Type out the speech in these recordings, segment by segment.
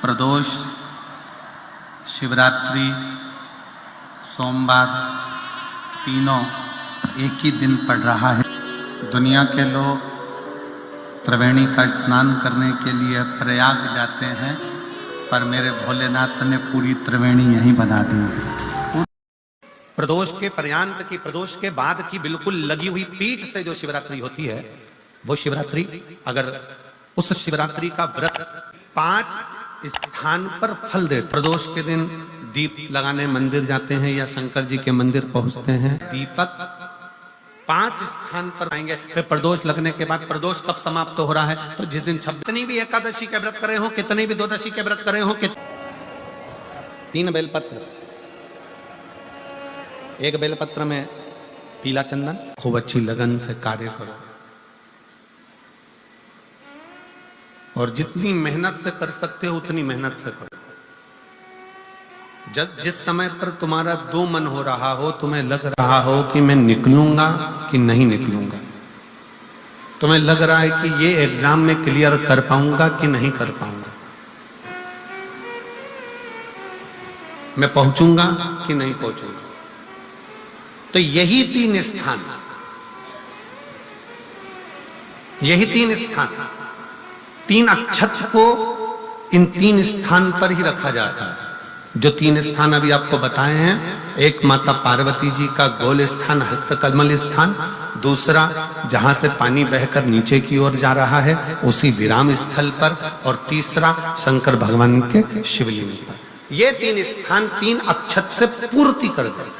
प्रदोष, शिवरात्रि, सोमवार तीनों एक ही दिन पड़ रहा है। दुनिया के लोग त्रिवेणी का स्नान करने के लिए प्रयाग जाते हैं, पर मेरे भोलेनाथ ने पूरी त्रिवेणी यहीं बना दी। प्रदोष के पर्यांत की, प्रदोष के बाद की बिल्कुल लगी हुई पीठ से जो शिवरात्रि होती है, वो शिवरात्रि, अगर उस शिवरात्रि का व्रत 5 स्थान पर फल दे। प्रदोष के दिन दीप लगाने मंदिर जाते हैं या शंकर जी के मंदिर पहुंचते हैं, दीपक 5 स्थान पर आएंगे। फिर प्रदोष लगने के बाद प्रदोष कब समाप्त हो रहा है, तो जिस दिन कितनी भी एकादशी के व्रत करे हो, कितनी भी द्वादशी के व्रत करे हो, 3 बेलपत्र, एक बेलपत्र में पीला चंदन, खूब अच्छी लगन से कार्य करो और जितनी मेहनत से कर सकते हो उतनी मेहनत से करो। जिस समय पर तुम्हारा दो मन हो रहा हो, तुम्हें लग रहा हो कि मैं निकलूंगा कि नहीं निकलूंगा, तुम्हें लग रहा है कि ये एग्जाम में क्लियर कर पाऊंगा कि नहीं कर पाऊंगा, मैं पहुंचूंगा कि नहीं पहुंचूंगा, तो यही 3 स्थान, यही 3 स्थान, 3 अक्षत को इन 3 स्थान पर ही रखा जाता है। जो 3 स्थान अभी आपको बताए हैं, एक माता पार्वती जी का गोल स्थान, हस्तकमल स्थान, दूसरा जहां से पानी बहकर नीचे की ओर जा रहा है उसी विराम स्थल पर, और तीसरा शंकर भगवान के शिवलिंग पर। ये 3 स्थान 3 अक्षत से पूर्ति कर देते।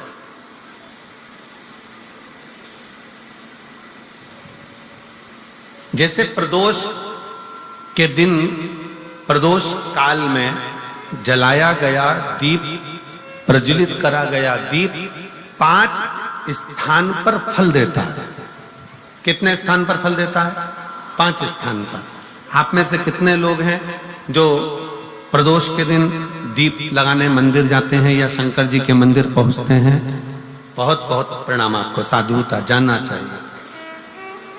जैसे प्रदोष के दिन, प्रदोष काल में जलाया गया दीप, प्रज्वलित करा गया दीप 5 स्थान पर फल देता है। कितने स्थान पर फल देता है? 5 स्थान पर। आप में से कितने लोग हैं जो प्रदोष के दिन दीप लगाने मंदिर जाते हैं या शंकर जी के मंदिर पहुंचते हैं? बहुत बहुत प्रणाम आपको, साधुता जानना चाहिए।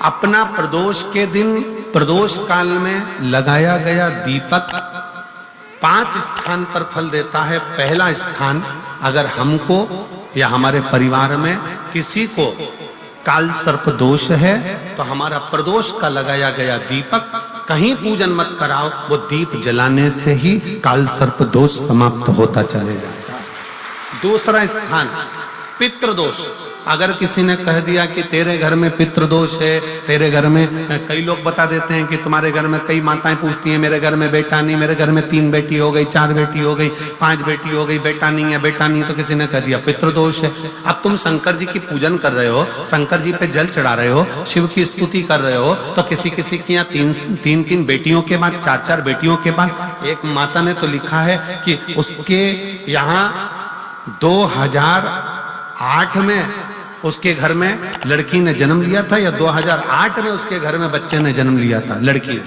अपना प्रदोष के दिन, प्रदोष काल में लगाया गया दीपक 5 स्थान पर फल देता है। पहला स्थान, अगर हमको या हमारे परिवार में किसी को काल सर्प दोष है तो हमारा प्रदोष का लगाया गया दीपक कहीं पूजन मत कराओ, वो दीप जलाने से ही काल सर्प दोष समाप्त होता चले जाता है। दूसरा स्थान, पितृदोष। अगर किसी ने कह दिया कि तेरे घर में पितृदोष है, तेरे घर में, कई लोग बता देते हैं कि तुम्हारे घर में, कई माताएं पूछती हैं मेरे घर में बेटा नहीं, मेरे घर में 3 बेटी हो गई, 4 बेटी हो गई, 5 बेटी हो गई, बेटा नहीं है, बेटा नहीं, तो किसी ने कह दिया पितृदोष है। अब तुम शंकर जी की पूजन कर रहे हो, शंकर जी पे जल चढ़ा रहे हो, शिव की स्तुति कर रहे हो, तो किसी किसी की यहाँ 3 बेटियों के बाद, 4 बेटियों के बाद, एक माता ने तो लिखा है कि उसके यहाँ 2008 में उसके घर में लड़की ने जन्म लिया था, या 2008 में उसके घर में बच्चे ने जन्म लिया था, लड़की ने।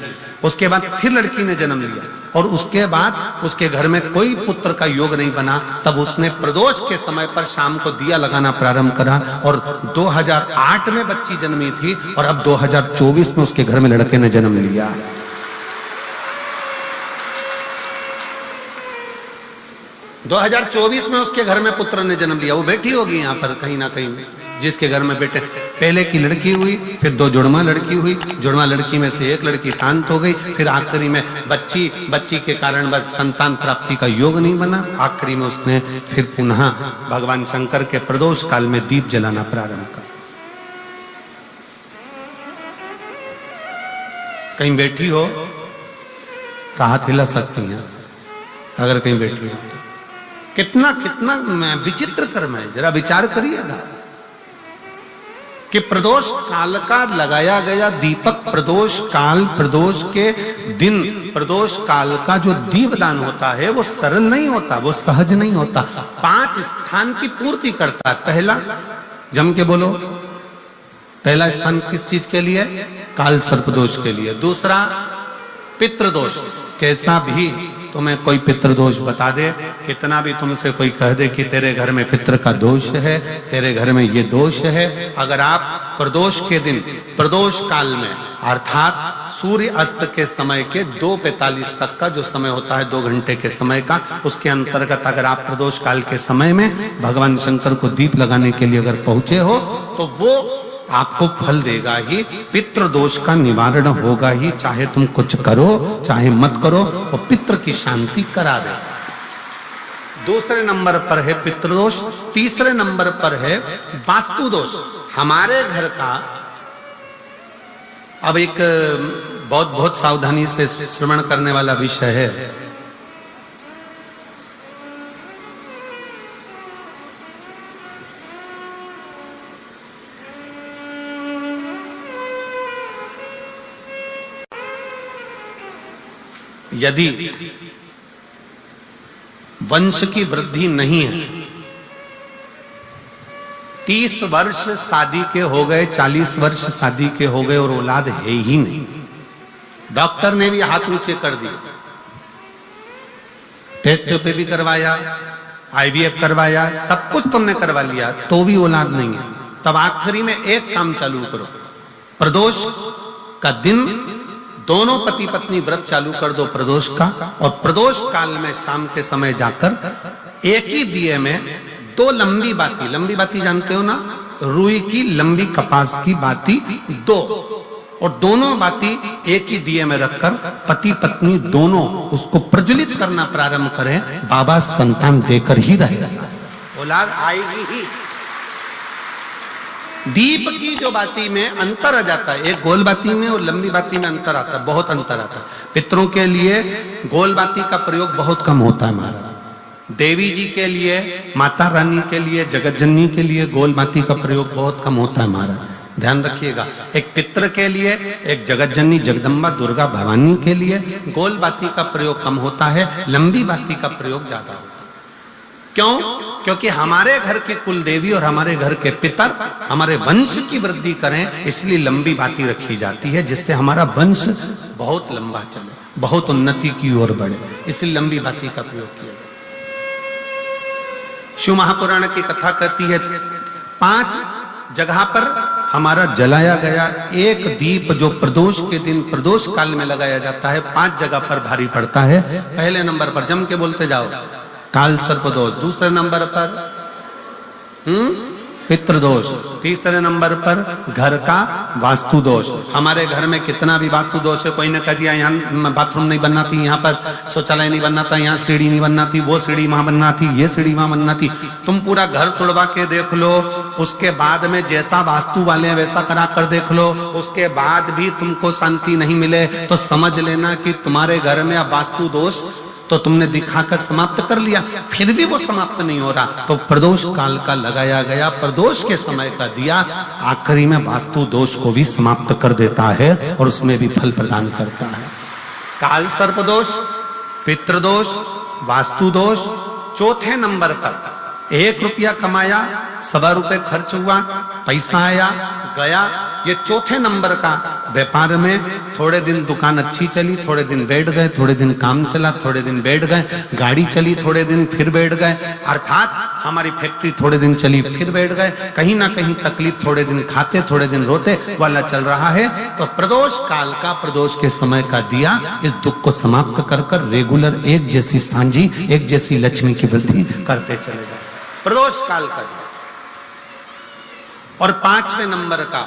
उसके बाद फिर लड़की ने जन्म लिया और उसके बाद उसके घर में कोई पुत्र का योग नहीं बना। तब उसने प्रदोष के समय पर शाम को दिया लगाना प्रारंभ करा और 2008 में बच्ची जन्मी थी और अब 2024 में उसके घर में लड़के ने जन्म लिया। – 2024 में उसके घर में पुत्र ने जन्म लिया। वो बेटी होगी यहाँ पर कहीं ना कहीं, जिसके घर में बेटे, पहले की लड़की हुई, फिर 2 जुड़वा लड़की हुई, जुड़वा लड़की में से एक लड़की शांत हो गई, फिर आखिरी में बच्ची के कारण बस संतान प्राप्ति का योग नहीं बना। आखिरी में उसने फिर पुनः भगवान शंकर के प्रदोष काल में दीप जलाना प्रारंभ कर। कहीं बैठी हो तो हाथ हिला सकती हैं, अगर कहीं बैठी हो। कितना कितना विचित्र कर्म है, जरा विचार करिएगा कि प्रदोष काल का लगाया गया दीपक, प्रदोष काल, प्रदोष के दिन, प्रदोष काल का जो दीपदान होता है वो सरल नहीं होता, वो सहज नहीं होता। 5 स्थान की पूर्ति करता है। पहला, जम के बोलो, पहला स्थान किस चीज के लिए? काल सर्प दोष के लिए। दूसरा, पितृदोष, कैसा भी तुम्हें कोई पितृदोष बता दे, कितना भी तुमसे कोई कह दे कि तेरे घर में पितृ का दोष है, तेरे घर में ये दोष है, अगर आप प्रदोष के दिन, प्रदोष काल में अर्थात सूर्य अस्त के समय के 2:45 तक का जो समय होता है, 2 घंटे के समय का, उसके अंतर्गत अगर आप प्रदोष काल के समय में भगवान शंकर को दीप लगाने के लिए अगर पहुंचे हो तो वो आपको फल देगा ही, पितृ दोष का निवारण होगा ही, चाहे तुम कुछ करो चाहे मत करो, वो पितृ की शांति करा दे। दूसरे नंबर पर है पितृदोष, तीसरे नंबर पर है वास्तु दोष। हमारे घर का अब एक बहुत सावधानी से श्रवण करने वाला विषय है। यदि वंश की वृद्धि नहीं है, 30 वर्ष शादी के हो गए, 40 वर्ष शादी के हो गए और औलाद है ही नहीं, डॉक्टर ने भी हाथ ऊंचे कर दिए, टेस्ट पे भी करवाया, IVF करवाया, सब कुछ तुमने करवा लिया, तो भी औलाद नहीं है, तब आखिरी में एक काम चालू करो, प्रदोष का दिन दोनों पति पत्नी व्रत चालू कर दो प्रदोष का, और प्रदोष काल में शाम के समय जाकर एक ही दिए में 2 लंबी बाती जानते हो ना, रुई की लंबी कपास की बाती 2, और दोनों बाती एक ही दिए में रखकर पति पत्नी दोनों उसको प्रज्वलित करना प्रारंभ करें, बाबा संतान देकर ही रहेगा, औलाद आएगी ही। दीप की जो बाती में अंतर आ जाता है, एक गोल बाती में और लंबी बाती में अंतर आता है, बहुत अंतर आता है। पितरों के लिए गोल बाती का प्रयोग बहुत कम होता है महाराज, देवी जी के लिए, माता रानी के लिए, जगत जननी के लिए गोल बाती का प्रयोग बहुत कम होता है महाराज, ध्यान रखिएगा। एक पितृ के लिए, एक जगत जननी जगदम्बा दुर्गा भवानी के लिए गोल बाती का प्रयोग कम होता है, लंबी बाती का प्रयोग ज्यादा होता है। क्यों? क्योंकि हमारे घर के कुल देवी और हमारे घर के पितर हमारे वंश की वृद्धि करें, इसलिए लंबी बाती रखी जाती है, जिससे हमारा वंश बहुत लंबा चले, बहुत उन्नति की ओर बढ़े, इसलिए लंबी बाती का प्रयोग किया जाए। शिव महापुराण की कथा कहती है 5 जगह पर हमारा जलाया गया एक दीप जो प्रदोष के दिन प्रदोष काल में लगाया जाता है, 5 जगह पर भारी पड़ता है। पहले नंबर पर जम के बोलते जाओ, काल सर्प दोष, दूसरे नंबर पर पितृदोष, तीसरे नंबर पर घर का वास्तु दोष। हमारे घर में कितना भी वास्तु दोष है, कोई ने कह दिया यहाँ बाथरूम नहीं बनना थी, यहाँ पर शौचालय नहीं बनना था, यहाँ सीढ़ी नहीं बनना थी, वो सीढ़ी वहां बनना थी, ये सीढ़ी वहां बनना थी, तुम पूरा घर तोड़वा के देख लो, उसके बाद में जैसा वास्तु वाले हैं वैसा करा कर देख लो, उसके बाद भी तुमको शांति नहीं मिले तो समझ लेना कि तुम्हारे घर में अब वास्तु दोष तो तुमने दिखाकर समाप्त कर लिया, फिर भी वो समाप्त नहीं हो रहा, तो प्रदोष काल का लगाया गया प्रदोष के समय का दिया आखिरी में वास्तु दोष को भी समाप्त कर देता है और उसमें भी फल प्रदान करता है। काल सर्प दोष, पितृदोष, वास्तु दोष। चौथे नंबर पर 1 रुपया कमाया, 1.25 रुपए खर्च हुआ, पैसा आया गया, ये चौथे नंबर का व्यापार में थोड़े दिन दुकान अच्छी चली, थोड़े दिन बैठ गए, थोड़े दिन काम चला, थोड़े दिन बैठ गए, गाड़ी चली थोड़े दिन फिर बैठ गए, अर्थात हमारी फैक्ट्री थोड़े दिन चली फिर बैठ गए, कहीं ना कहीं तकलीफ, थोड़े दिन खाते थोड़े दिन रोते वाला चल रहा है। तो प्रदोष काल का, प्रदोष के समय का दिया इस दुख को समाप्त कर कर रेगुलर एक जैसी सांझी, एक जैसी लक्ष्मी की वृद्धि करते चले गए, प्रदोष काल का दिया। और 5वें नंबर का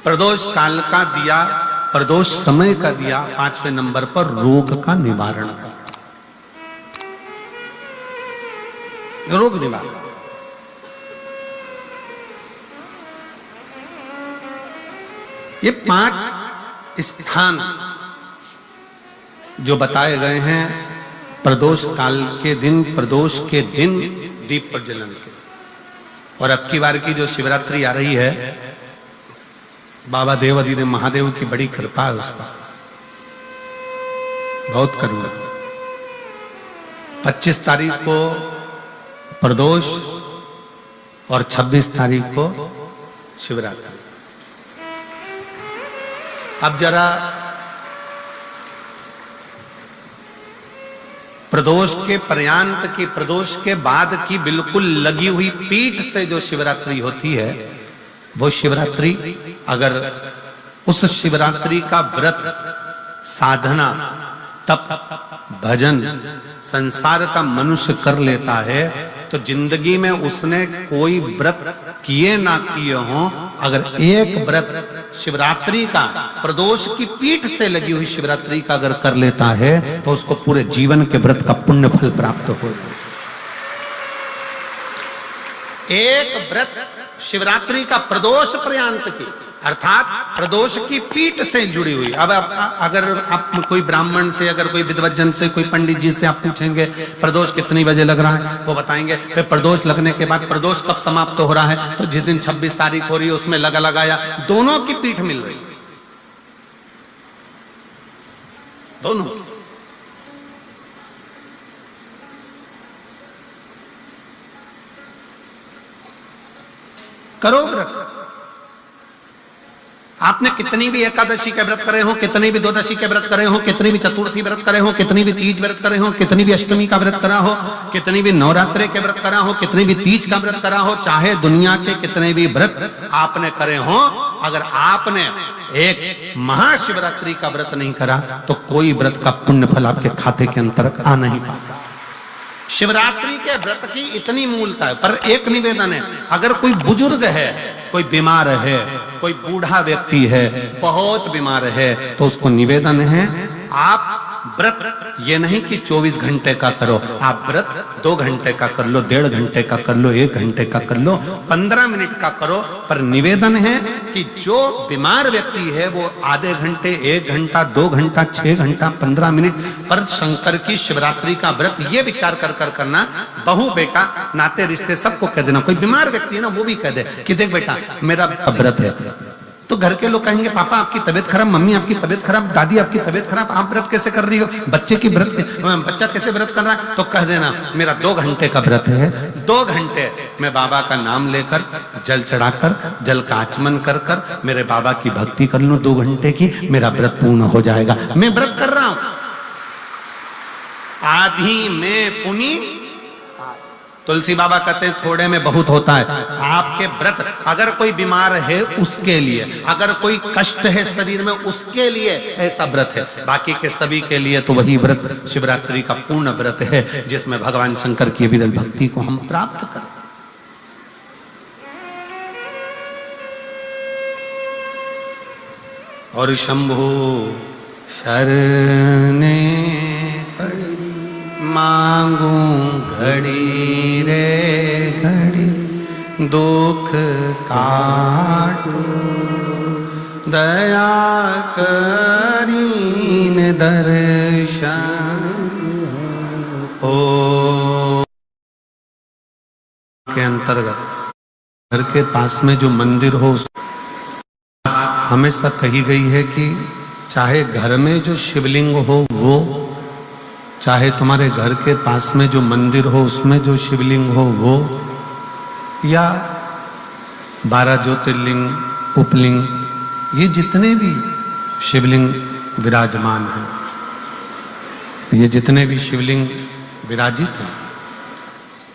प्रदोष काल का दिया, प्रदोष समय का दिया 5वें नंबर पर रोग का निवारण का, रोग निवारण। ये 5 स्थान जो बताए गए हैं प्रदोष काल के दिन, प्रदोष के दिन दीप प्रज्वलन के। और अब की बार की जो शिवरात्रि आ रही है, बाबा देवाधिदेव महादेव की बड़ी कृपा है उस पर, बहुत करुणा। 25 तारीख को प्रदोष और 26 तारीख को शिवरात्रि। अब जरा प्रदोष के पर्यांत की, प्रदोष के बाद की बिल्कुल लगी हुई पीठ से जो शिवरात्रि होती है, वो शिवरात्रि अगर उस शिवरात्रि का व्रत, साधना, तप, भजन, संसार का मनुष्य कर लेता है तो जिंदगी में उसने कोई व्रत किए ना किए हो, अगर एक व्रत शिवरात्रि का, प्रदोष की पीठ से लगी हुई शिवरात्रि का अगर कर लेता है तो उसको पूरे जीवन के व्रत का पुण्य फल प्राप्त हो। एक व्रत शिवरात्रि का प्रदोष पर्यंत की, अर्थात प्रदोष की पीठ से जुड़ी हुई। अब अगर आप कोई ब्राह्मण से, अगर कोई विद्वज्जन से, कोई पंडित जी से आप पूछेंगे प्रदोष कितनी बजे लग रहा है, वो बताएंगे। फिर प्रदोष लगने के बाद प्रदोष कब समाप्त हो रहा है, तो जिस दिन 26 तारीख हो रही है उसमें लगाया, दोनों की पीठ मिल रही, दोनों। करो व्रत। आपने कितनी भी एकादशी के व्रत करे हो, कितनी भी द्वादशी के व्रत करे हो, कितनी भी चतुर्थी व्रत करे हो, कितनी भी तीज व्रत करे हो, कितनी भी अष्टमी का व्रत करा हो, कितनी भी नवरात्रे के व्रत करा हो, कितनी भी तीज का व्रत करा हो, चाहे दुनिया के कितने भी व्रत आपने करे हो, अगर आपने एक महाशिवरात्रि का व्रत नहीं करा तो कोई व्रत का पुण्य फल आपके खाते के अंतर्गत आ नहीं पाता। शिवरात्रि के व्रत की इतनी मूलता है। पर एक निवेदन है, अगर कोई बुजुर्ग है, कोई बीमार है, कोई बूढ़ा व्यक्ति है, बहुत बीमार है, तो उसको निवेदन है आप व्रत ये नहीं कि 24 घंटे का करो, आप व्रत 2 घंटे का कर लो, 1.5 घंटे का कर लो, 1 घंटे का कर लो, 15 मिनट का करो। पर निवेदन है कि जो बीमार व्यक्ति है वो आधे घंटे, 1 घंटा, 2 घंटा, 6 घंटा, 15 मिनट पर शंकर की शिवरात्रि का व्रत ये विचार कर करना, बहू बेटा नाते रिश्ते सबको कह देना। कोई बीमार व्यक्ति है ना, वो भी कह दे कि देख बेटा मेरा व्रत है। तो घर के लोग कहेंगे पापा आपकी तबीयत खराब, मम्मी आपकी तबीयत खराब, दादी आपकी तबीयत खराब, आप व्रत कैसे कर रही हो, बच्चे की व्रत, बच्चा कैसे व्रत कर रहा है, तो कह देना मेरा 2 घंटे का व्रत है, 2 घंटे मैं बाबा का नाम लेकर, जल चढ़ाकर, जल का आचमन कर कर मेरे बाबा की भक्ति कर लूं 2 घंटे की, मेरा व्रत पूर्ण हो जाएगा। मैं व्रत कर रहा हूं, आधी में पुनी। तुलसी बाबा कहते हैं थोड़े में बहुत होता है। आपके व्रत, अगर कोई बीमार है उसके लिए, अगर कोई कष्ट है शरीर में उसके लिए ऐसा व्रत है, बाकी के सभी के लिए तो वही व्रत शिवरात्रि का पूर्ण व्रत है जिसमें भगवान शंकर की विरल भक्ति को हम प्राप्त करें। और शंभु शरणे पड़ी मांगू घड़ी रे घड़ी, दुख काटू दया करीन दर्शन। ओ के अंतर्गत घर के पास में जो मंदिर हो, हमेशा कही गई है कि चाहे घर में जो शिवलिंग हो वो, चाहे तुम्हारे घर के पास में जो मंदिर हो उसमें जो शिवलिंग हो वो, या 12 ज्योतिर्लिंग, उपलिंग, ये जितने भी शिवलिंग विराजमान हैं, ये जितने भी शिवलिंग विराजित हैं,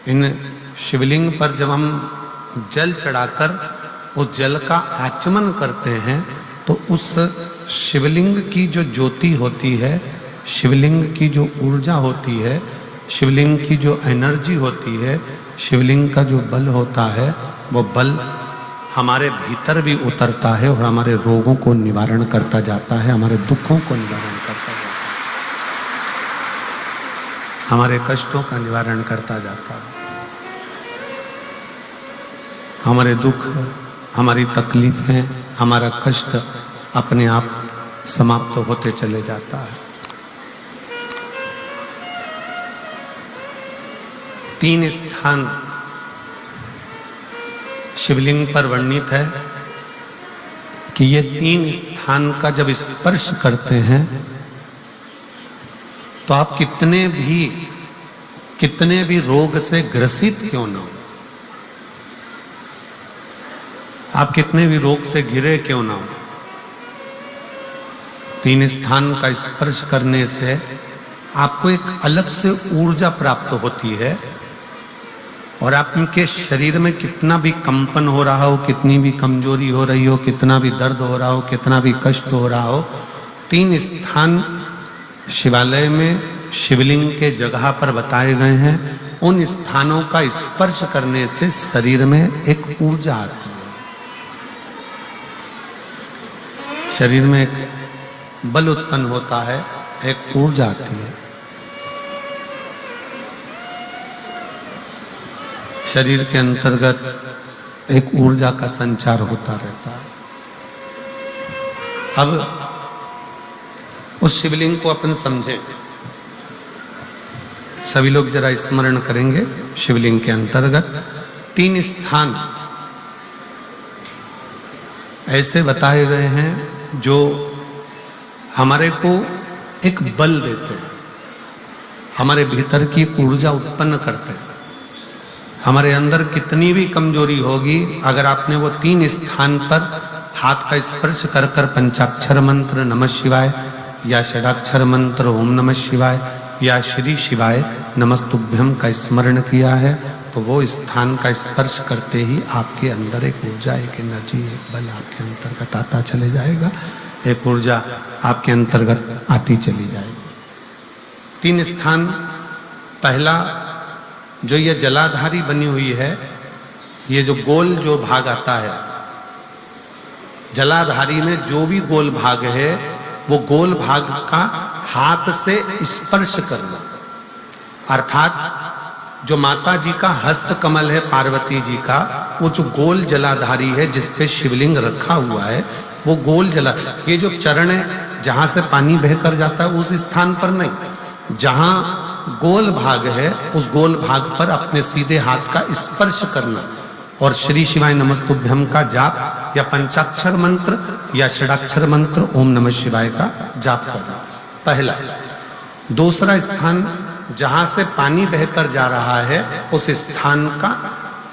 इन शिवलिंग पर जब हम जल चढ़ाकर उस जल का आचमन करते हैं तो उस शिवलिंग की जो ज्योति होती है, शिवलिंग की जो ऊर्जा होती है, शिवलिंग की जो एनर्जी होती है, शिवलिंग का जो बल होता है, वो बल हमारे भीतर भी उतरता है और हमारे रोगों को निवारण करता जाता है, हमारे दुखों को निवारण करता जाता है, हमारे कष्टों का निवारण करता जाता है। हमारे दुख, हमारी तकलीफें, हमारा कष्ट अपने आप समाप्त होते चले जाता है। 3 स्थान शिवलिंग पर वर्णित है कि ये 3 स्थान का जब स्पर्श करते हैं तो आप कितने भी रोग से ग्रसित क्यों ना हो, आप कितने भी रोग से घिरे क्यों ना हो, 3 स्थान का स्पर्श करने से आपको एक अलग से ऊर्जा प्राप्त होती है और आपके शरीर में कितना भी कंपन हो रहा हो, कितनी भी कमजोरी हो रही हो, कितना भी दर्द हो रहा हो, कितना भी कष्ट हो रहा हो, 3 स्थान शिवालय में शिवलिंग के जगह पर बताए गए हैं। उन स्थानों का स्पर्श करने से शरीर में एक ऊर्जा आती है, शरीर में एक बल उत्पन्न होता है, एक ऊर्जा आती है। शरीर के अंतर्गत एक ऊर्जा का संचार होता रहता है। अब उस शिवलिंग को अपन समझें, सभी लोग जरा स्मरण करेंगे। शिवलिंग के अंतर्गत 3 स्थान ऐसे बताए गए हैं जो हमारे को एक बल देते हैं, हमारे भीतर की ऊर्जा उत्पन्न करते हैं। हमारे अंदर कितनी भी कमजोरी होगी, अगर आपने वो 3 स्थान पर हाथ का स्पर्श कर कर पंचाक्षर मंत्र नमः शिवाय या षडाक्षर मंत्र ओम नमः शिवाय या श्री शिवाय नमस्तुभ्यम का स्मरण किया है, तो वो स्थान का स्पर्श करते ही आपके अंदर एक ऊर्जा, एक एनर्जी, एक बल आपके अंतर्गत आता चले जाएगा, एक ऊर्जा आपके अंतर्गत आती चली जाएगी। 3 स्थान, पहला जो ये जलाधारी बनी हुई है, ये जो गोल जो भाग आता है, जलाधारी में जो भी गोल भाग है, वो गोल भाग का हाथ से स्पर्श करना, अर्थात जो माता जी का हस्त कमल है, पार्वती जी का, वो जो गोल जलाधारी है जिसपे शिवलिंग रखा हुआ है, वो गोल जला, ये जो चरण है जहां से पानी बहकर जाता है उस स्थान पर नहीं, जहां गोल भाग है उस गोल भाग पर अपने सीधे हाथ का स्पर्श करना और श्री शिवाय नमस्तुभ्यम का जाप या पंचाक्षर मंत्र या षडाक्षर मंत्र ओम नमः शिवाय का जाप करना, पहला। दूसरा स्थान, जहां से पानी बहकर जा रहा है उस स्थान का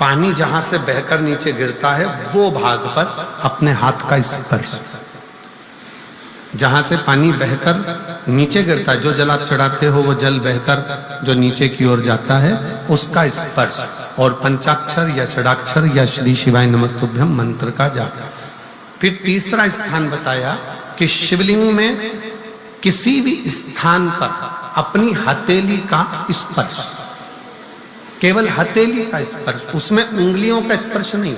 पानी जहां से बहकर नीचे गिरता है वो भाग पर अपने हाथ का स्पर्श, जहां से पानी बहकर नीचे गिरता है, जो जल आप चढ़ाते हो वो जल बहकर जो नीचे की ओर जाता है उसका स्पर्श, और पंचाक्षर या षडाक्षर या श्री शिवाय नमस्तुभ्यम मंत्र का जाप। फिर तीसरा स्थान बताया कि शिवलिंग में किसी भी स्थान पर अपनी हथेली का स्पर्श, केवल हथेली का स्पर्श, उसमें उंगलियों का स्पर्श नहीं,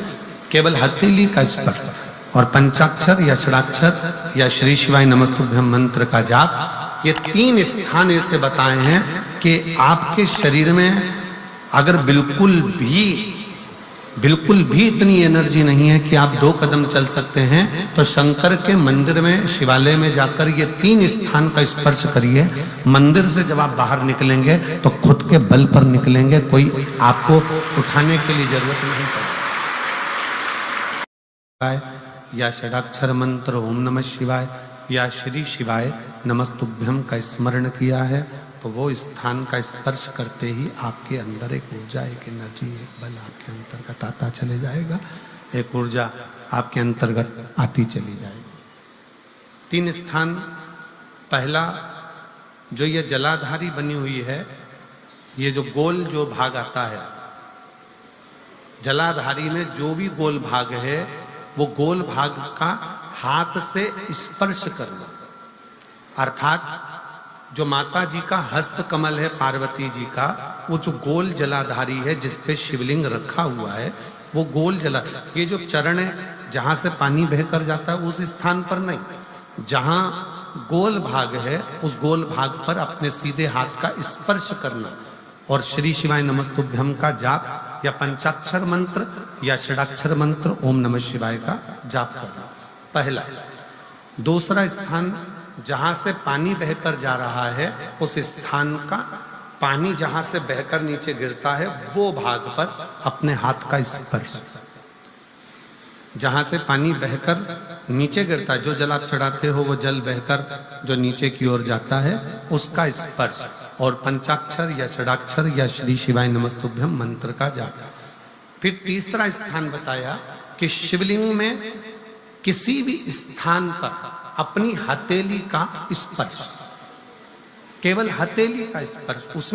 केवल हथेली का स्पर्श, और पंचाक्षर या षडाक्षर या श्री शिवाय नमस्तुभ्यम मंत्र का जाप। ये 3 स्थान ऐसे बताए हैं कि आपके शरीर में अगर बिल्कुल भी इतनी एनर्जी नहीं है कि आप 2 कदम चल सकते हैं, तो शंकर के मंदिर में, शिवालय में जाकर ये 3 स्थान का स्पर्श करिए। मंदिर से जब आप बाहर निकलेंगे तो खुद के बल पर निकलेंगे, कोई आपको उठाने के लिए जरूरत नहीं पड़ेगी। या षडाक्षर मंत्र ओम नमः शिवाय या श्री शिवाय नमस्तुभ्यम का स्मरण किया है, तो वो स्थान का स्पर्श करते ही आपके अंदर एक ऊर्जा, एक एनर्जी, एक बल आपके अंतर्गत आता चले जाएगा, एक ऊर्जा आपके अंतर्गत आती चली जाएगी। 3 स्थान, पहला जो ये जलाधारी बनी हुई है, ये जो गोल जो भाग आता है, जलाधारी में जो भी गोल भाग है वो गोल भाग का हाथ से स्पर्श करना, अर्थात जो माता जी का हस्त कमल है, पार्वती जी का, वो जो गोल जलाधारी है जिसपे शिवलिंग रखा हुआ है, वो गोल जला, ये जो चरण है जहां से पानी बहकर जाता है उस स्थान पर नहीं, जहां गोल भाग है उस गोल भाग पर अपने सीधे हाथ का स्पर्श करना और श्री शिवाय नमस्तुभ्यम का जाप या पंचाक्षर मंत्र या षडाक्षर मंत्र ओम नमः शिवाय का जाप करना, पहला। दूसरा स्थान, जहां से पानी बहकर जा रहा है उस स्थान का पानी जहां से बहकर नीचे गिरता है वो भाग पर अपने हाथ का स्पर्श, जहां से पानी बहकर नीचे गिरता है, जो जल आप चढ़ाते हो वो जल बहकर जो नीचे की ओर जाता है उसका स्पर्श, और पंचाक्षर या षडाक्षर या श्री शिवाय नमस्तुभ्यम मंत्र का जाप। फिर तीसरा स्थान बताया कि शिवलिंग में किसी भी स्थान पर अपनी हथेली का स्पर्श, केवल हथेली का स्पर्श, उसमें